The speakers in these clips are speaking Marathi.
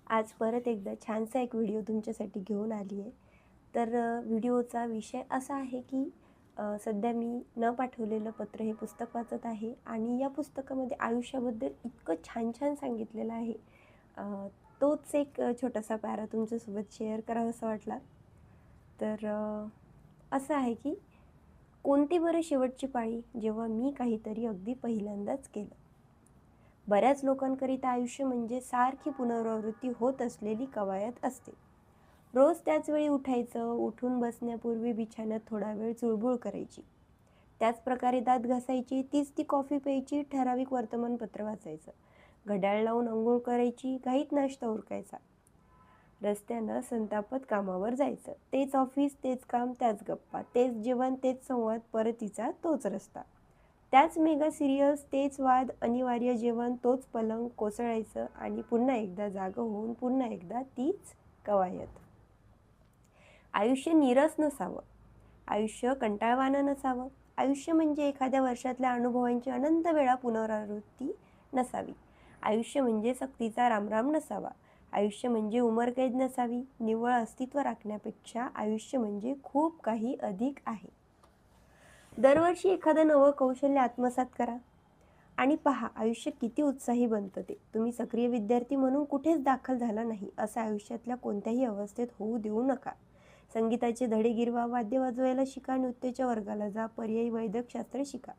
आज परत एकदा छानसा एक व्हिडिओ तुमच्यासाठी घेऊन आली आहे. तर व्हिडिओचा विषय असा आहे की सध्या मी न पाठवलेलं पत्र हे पुस्तक वाचत आहे आणि या पुस्तकामध्ये आयुष्याबद्दल इतकं छान छान सांगितलेलं आहे. तोच एक छोटासा पॅरा तुमच्यासोबत शेअर करावासा वाटला. तर असं आहे की कोणती बरं शेवटची पाळी जेव्हा मी काहीतरी अगदी पहिल्यांदाच केलं. बऱ्याच लोकांकरिता आयुष्य म्हणजे सारखी पुनरावृत्ती होत असलेली कवायत असते. रोज त्याच वेळी उठायचं, उठून बसण्यापूर्वी बिछान्यात थोडा वेळ चुळबुळ करायची. त्याच प्रकारे दात घासायची, तीच ती कॉफी प्यायची, ठराविक वर्तमानपत्र वाचायचं, घड्याळ लावून अंघोळ करायची, घाईत नाश्ता उरकायचा. रस्त्यानं संतापत कामावर जायचं. तेच ऑफिस, तेच काम, त्याच गप्पा, तेच जेवण, तेच संवाद, परतीचा तोच रस्ता. त्याच मेगा सिरियल्स, तेच वाद, अनिवार्य जेवण, तोच पलंग, कोसळायचं आणि पुन्हा एकदा जागं होऊन पुन्हा एकदा तीच कवायत. आयुष्य नीरस नसावं, आयुष्य कंटाळवाणं नसावं, आयुष्य म्हणजे एखाद्या वर्षातल्या अनुभवांची अनंत वेळा पुनरावृत्ती नसावी. आयुष्य म्हणजे सक्तीचा रामराम नसावा. आयुष्य म्हणजे उमरकैद नसावी. निव्वळ अस्तित्व राखण्यापेक्षा आयुष्य म्हणजे खूप काही अधिक आहे. दरवर्षी एखादं नवं कौशल्य आत्मसात करा आणि पहा आयुष्य किती उत्साही बनतं ते. तुम्ही सक्रिय विद्यार्थी म्हणून कुठेच दाखल झाला नाही असं आयुष्यातल्या कोणत्याही अवस्थेत होऊ देऊ नका. संगीताचे धडे गिरवा, वाद्य वाजवायला शिका, नृत्याच्या वर्गाला जा, पर्यायी वैद्यकशास्त्र शिका,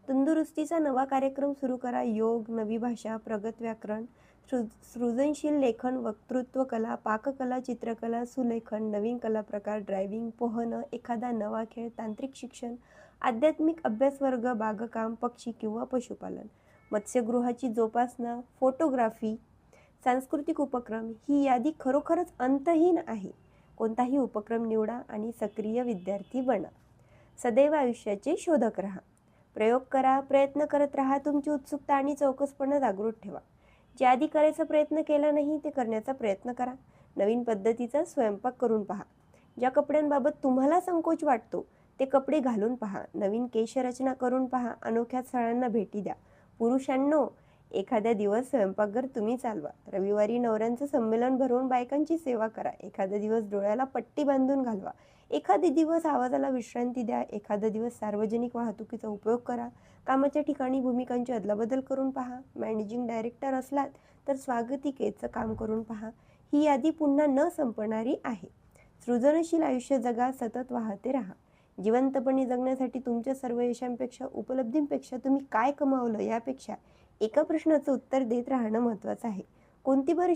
तंदुरुस्तीचा नवा कार्यक्रम सुरू करा, योग, नवी भाषा, प्रगत व्याकरण, सृजनशील लेखन, वक्तृत्व कला, पाककला, चित्रकला, सुलेखन, नवीन कला प्रकार, ड्रायव्हिंग, पोहणं, एखादा नवा खेळ, तांत्रिक शिक्षण, आध्यात्मिक अभ्यासवर्ग, बागकाम, पक्षी किंवा पशुपालन, मत्स्यगृहाची जोपासना, फोटोग्राफी, सांस्कृतिक उपक्रम. ही यादी खरोखरच अंतहीन आहे. कोणताही उपक्रम निवडा आणि सक्रिय विद्यार्थी बना. सदैव आयुष्याचे शोधक राहा. प्रयोग करा, प्रयत्न करत राहा. तुमची उत्सुकता आणि चौकसपणा जागृत ठेवा. जे आधी करायचा प्रयत्न केला नाही ते करण्याचा प्रयत्न करा. नवीन पद्धतीचा स्वयंपाक करून पहा. ज्या कपड्यांबाबत तुम्हाला संकोच वाटतो ते कपडे घालून पहा. नवीन केशरचना करून पहा. अनोख्या स्थळांना भेटी द्या. पुरुषांनो, एखाद्या दिवस स्वयंपाकघर तुम्ही चालवा. रविवारी नवऱ्यांचं संमेलन भरवून बायकांची सेवा करा. एखादा दिवस डोळ्याला पट्टी बांधून घालवा. एखादा दिवस आवाजाला विश्रांती द्या. एखादा दिवस सार्वजनिक वाहतुकीचा उपयोग करा. कामाच्या ठिकाणी भूमिकांची अदलाबदल करून पहा. मॅनेजिंग डायरेक्टर असलात तर स्वागतिकेचं काम करून पहा. ही यादी पुन्हा न संपणारी आहे. सृजनशील आयुष्य जगा, सतत वाहते राहा. जिवंतपणे जगण्यासाठी तुमच्या सर्व यशांपेक्षा, उपलब्धींपेक्षा तुम्ही काय कमावलं यापेक्षा एका प्रश्नाचं उत्तर देत राहणं महत्त्वाचं आहे. कोणती बरं